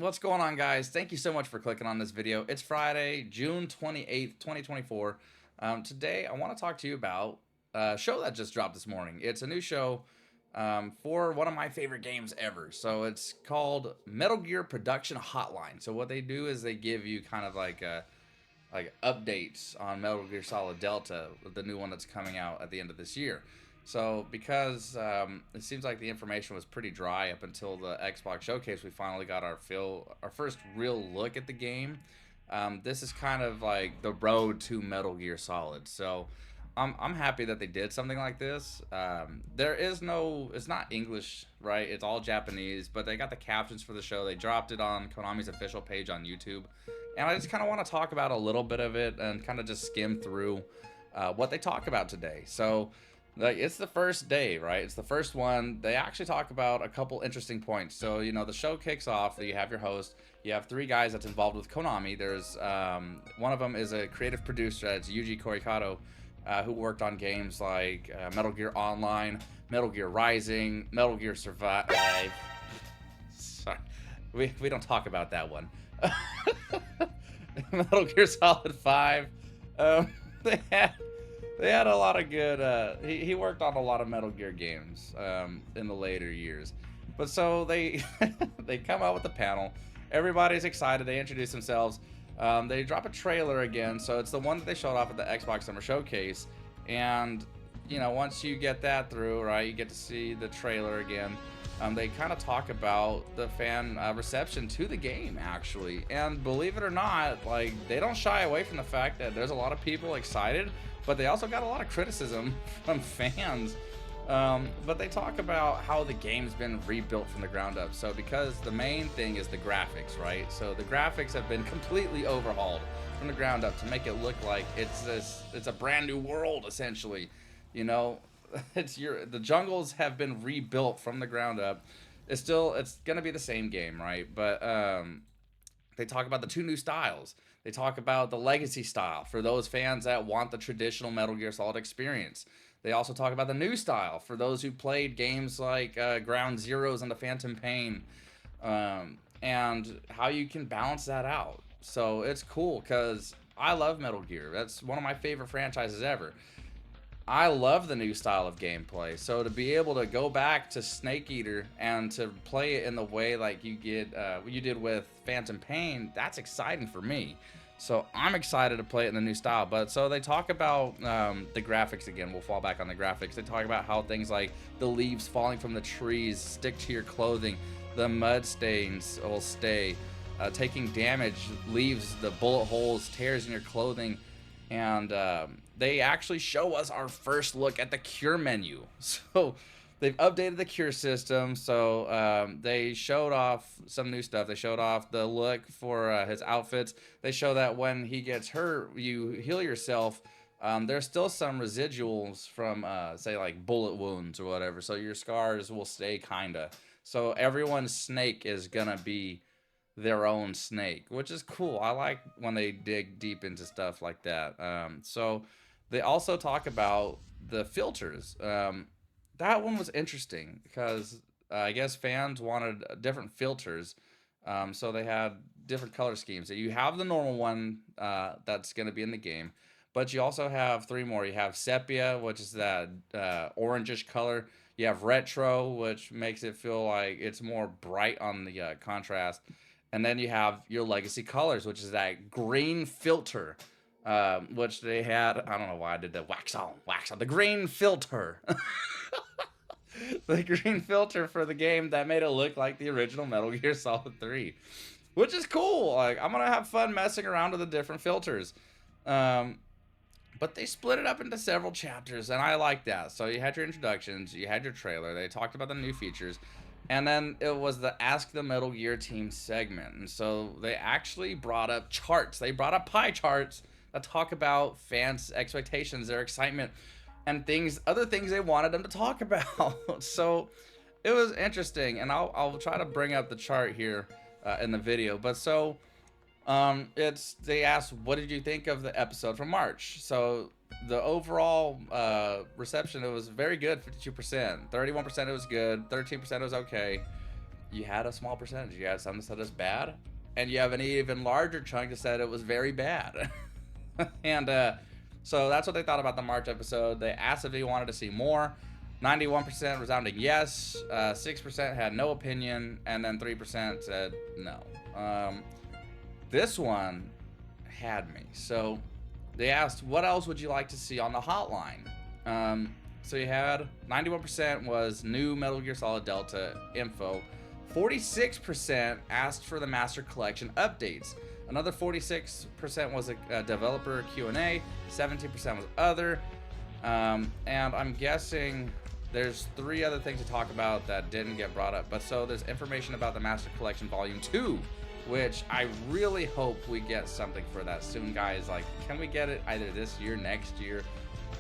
What's going on, guys? Thank you so much for clicking on this video. It's Friday, June 28th, 2024. Today, I want to talk to you about a show that just dropped this morning. It's a new show for one of my favorite games ever. So it's called Metal Gear Production Hotline. So what they do is they give you kind of like updates on Metal Gear Solid Delta, the new one that's coming out at the end of this year. So because it seems like the information was pretty dry up until the Xbox showcase, we finally got our first real look at the game. This is kind of like the road to Metal Gear Solid. So I'm happy that they did something like this. It's not English, right? It's all Japanese, but they got the captions for the show. They dropped it on Konami's official page on YouTube. And I just kind of want to talk about a little bit of it and kind of just skim through what they talk about today. So it's the first day, right? It's the first one. They actually talk about a couple interesting points. So, the show kicks off. You have your host. You have three guys that's involved with Konami. There's one of them is a creative producer. It's Yuji Koikato, who worked on games like Metal Gear Online, Metal Gear Rising, Metal Gear Survive. Sorry, we don't talk about that one. Metal Gear Solid 5. They had a lot of good. He worked on a lot of Metal Gear games in the later years, but so they they come out with the panel. Everybody's excited. They introduce themselves. They drop a trailer again, so it's the one that they showed off at the Xbox Summer Showcase. And once you get that through, right, you get to see the trailer again. They kind of talk about the fan reception to the game, actually. And believe it or not, like, they don't shy away from the fact that there's a lot of people excited, but they also got a lot of criticism from fans. But they talk about how the game's been rebuilt from the ground up. So because the main thing is the graphics, right? So the graphics have been completely overhauled from the ground up to make it look like it's a brand new world, essentially. The jungles have been rebuilt from the ground up. It's gonna be the same game, right? But they talk about the two new styles. They talk about the legacy style for those fans that want the traditional Metal Gear Solid experience. They also talk about the new style for those who played games like Ground Zeroes and the Phantom Pain, and how you can balance that out. So it's cool because I love Metal Gear. That's one of my favorite franchises ever. I love the new style of gameplay. So to be able to go back to Snake Eater and to play it in the way like you did with Phantom Pain, that's exciting for me. So I'm excited to play it in the new style. But so they talk about the graphics again. We'll fall back on the graphics. They talk about how things like the leaves falling from the trees stick to your clothing, the mud stains will stay, taking damage leaves the bullet holes, tears in your clothing, and they actually show us our first look at the cure menu. So they've updated the cure system. So they showed off some new stuff. They showed off the look for his outfits. They show that when he gets hurt, you heal yourself. There's still some residuals from, say, like bullet wounds or whatever. So your scars will stay, kinda. So everyone's snake is gonna be their own snake, which is cool. I like when they dig deep into stuff like that. So they also talk about the filters. That one was interesting because I guess fans wanted different filters. So they had different color schemes. So you have the normal one that's going to be in the game, but you also have three more. You have sepia, which is that orangish color. You have retro, which makes it feel like it's more bright on the contrast. And then you have your legacy colors, which is that green filter, which they had. I don't know why I did that. Wax on. The green filter. The green filter for the game that made it look like the original Metal Gear Solid 3, which is cool. Like, I'm going to have fun messing around with the different filters. But they split it up into several chapters, and I like that. So you had your introductions, you had your trailer, they talked about the new features, and then it was the Ask the Metal Gear Team segment. And so they actually brought up charts. They brought up pie charts that talk about fans' expectations, their excitement, and other things they wanted them to talk about. So it was interesting, and I'll try to bring up the chart here in the video. But so they asked, what did you think of the episode from March? So the overall reception, it was very good, 52%. 31% it was good, 13% it was okay. you had a small percentage. You had some that said it's bad, and you have an even larger chunk that said it was very bad. And so that's what they thought about the March episode. They asked if they wanted to see more. 91% resounding yes, 6% had no opinion, and then 3% said no. This one had me. So they asked, what else would you like to see on the hotline? So you had 91% was new Metal Gear Solid Delta info. 46% asked for the Master Collection updates. Another 46% was a developer Q&A. 17% was other. And I'm guessing there's 3 other things to talk about that didn't get brought up. But so there's information about the Master Collection Volume 2, which I really hope we get something for that soon, guys. Like, can we get it either this year, next year?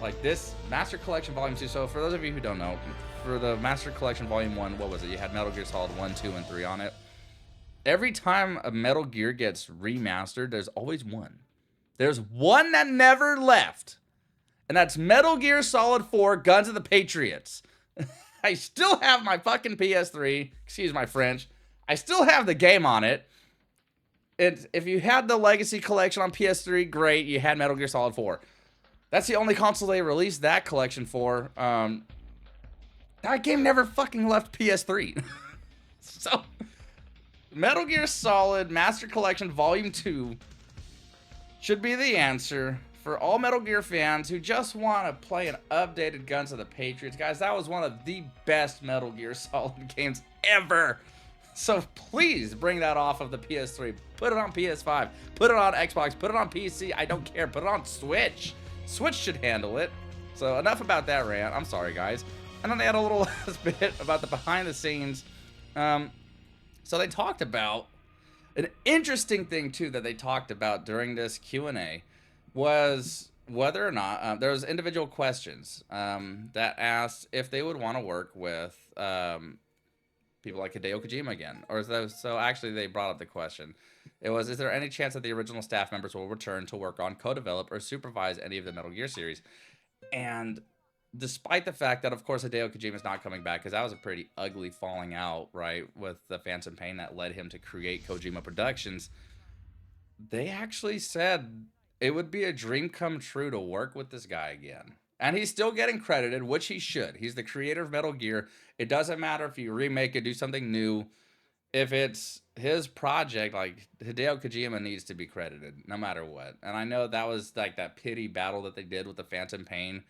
Like, this Master Collection Volume 2. So for those of you who don't know, for the Master Collection Volume 1, what was it? You had Metal Gear Solid 1, 2, and 3 on it. Every time a Metal Gear gets remastered, there's always one. There's one that never left. And that's Metal Gear Solid 4, Guns of the Patriots. I still have my fucking PS3. Excuse my French. I still have the game on it. If you had the Legacy Collection on PS3, great. You had Metal Gear Solid 4. That's the only console they released that collection for. That game never fucking left PS3. So, Metal Gear Solid Master Collection Volume 2 should be the answer for all Metal Gear fans who just want to play an updated Guns of the Patriots. Guys, that was one of the best Metal Gear Solid games ever. So please bring that off of the PS3. Put it on PS5. Put it on Xbox. Put it on PC. I don't care. Put it on Switch. Switch should handle it. So enough about that rant. I'm sorry, guys. And then they had a little bit about the behind the scenes. So they talked about an interesting thing too that they talked about during this Q&A was whether or not there was individual questions that asked if they would want to work with people like Hideo Kojima again. Or so actually they brought up the question. It was, is there any chance that the original staff members will return to work on, co-develop, or supervise any of the Metal Gear series? And despite the fact that, of course, Hideo Kojima is not coming back, because that was a pretty ugly falling out, right, with the Phantom Pain that led him to create Kojima Productions, they actually said it would be a dream come true to work with this guy again. And he's still getting credited, which he should. He's the creator of Metal Gear. It doesn't matter if you remake it, do something new. If it's his project, like, Hideo Kojima needs to be credited, no matter what. And I know that was, like, that pity battle that they did with the Phantom Pain,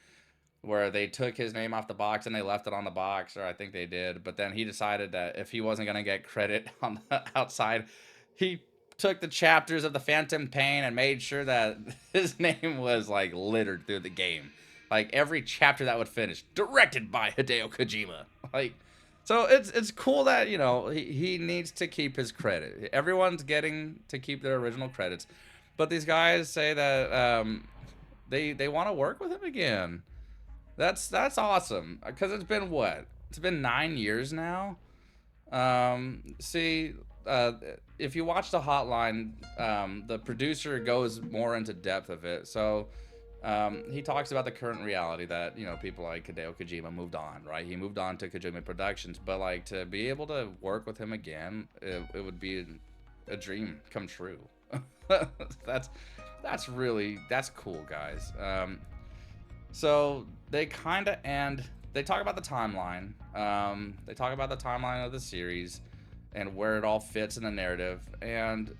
where they took his name off the box and they left it on the box, or I think they did. But then he decided that if he wasn't going to get credit on the outside, he took the chapters of the Phantom Pain and made sure that his name was, like, littered through the game. Like, every chapter that would finish, directed by Hideo Kojima. Like, so it's cool that, you know, he needs to keep his credit. Everyone's getting to keep their original credits. But these guys say that they want to work with him again. That's awesome. Because it's been what? It's been 9 years now. If you watch the hotline, the producer goes more into depth of it. So he talks about the current reality that, you know, people like Hideo Kojima moved on, right? He moved on to Kojima Productions, but like to be able to work with him again, it would be a dream come true. that's cool, guys. So they kind of end. They talk about the timeline. They talk about the timeline of the series and where it all fits in the narrative. And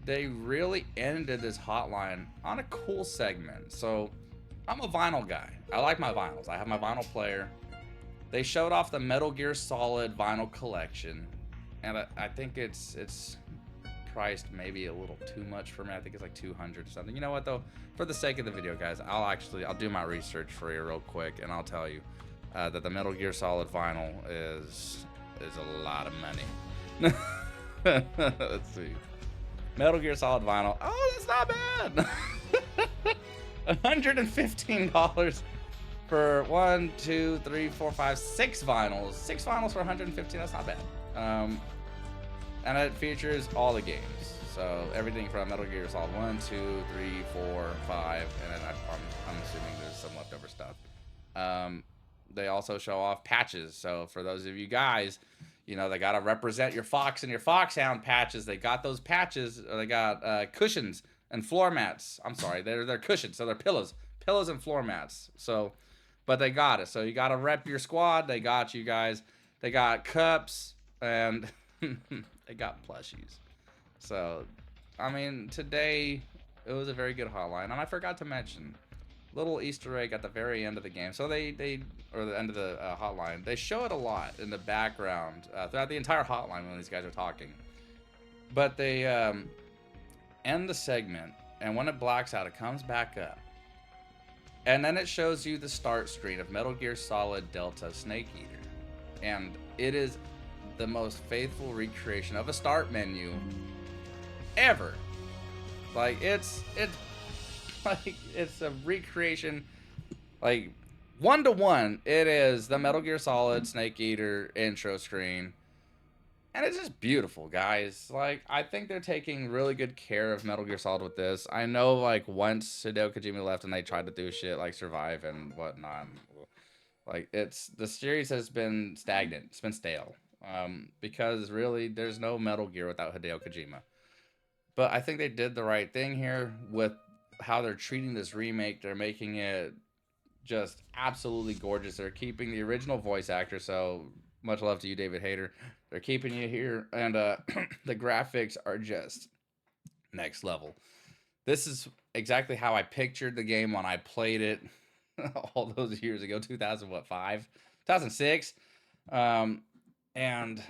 they really ended this hotline on a cool segment. So I'm a vinyl guy. I like my vinyls. I have my vinyl player. They showed off the Metal Gear Solid vinyl collection, and I think it's priced maybe a little too much for me. I think it's like 200 or something. You know what though? For the sake of the video, guys, I'll do my research for you real quick, and I'll tell you that the Metal Gear Solid vinyl is a lot of money. Let's see. Metal Gear Solid vinyl. Oh, that's not bad. $115 for 1, 2, 3, 4, 5, 6 vinyls. 6 vinyls for $115. That's not bad. And it features all the games. So everything from Metal Gear Solid 1, 2, 3, 4, 5, and then I'm assuming there's some leftover stuff. They also show off patches. So for those of you guys, You know, they got to represent your Fox and your Foxhound patches. They got those patches. Or they got cushions and floor mats. I'm sorry, they're cushions, so they're pillows and floor mats. So, but they got it. So you got to rep your squad. They got you guys. They got cups and they got plushies. So, I mean, today it was a very good hotline, and I forgot to mention little Easter egg at the very end of the game. So they or the end of the hotline, they show it a lot in the background throughout the entire hotline when these guys are talking. But they end the segment, and when it blacks out, it comes back up, and then it shows you the start screen of Metal Gear Solid Delta Snake Eater, and it is the most faithful recreation of a start menu ever. Like it's like it's a recreation, like 1-to-1. It is the Metal Gear Solid Snake Eater intro screen, and it's just beautiful, guys. Like, I think they're taking really good care of Metal Gear Solid with this. I know, like, once Hideo Kojima left and they tried to do shit like Survive and whatnot, like, the series has been stagnant. It's been stale, because really there's no Metal Gear without Hideo Kojima. But I think they did the right thing here with how they're treating this remake. They're making it just absolutely gorgeous. They're keeping the original voice actor, so much love to you, David Hayter. They're keeping you here, and the graphics are just next level. This is exactly how I pictured the game when I played it all those years ago, 2005, 2006. And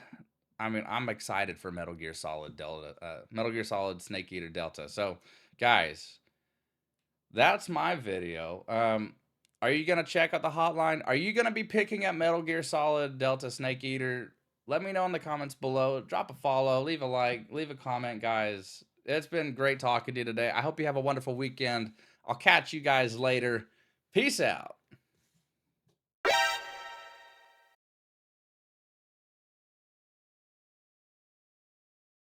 I mean, I'm excited for Metal Gear Solid Delta, Metal Gear Solid Snake Eater Delta. So, guys, that's my video. Are you gonna check out the hotline? Are you gonna be picking up Metal Gear Solid Delta Snake Eater? Let me know in the comments below. Drop a follow, leave a like, leave a comment, guys. It's been great talking to you today. I hope you have a wonderful weekend. I'll catch you guys later. Peace out.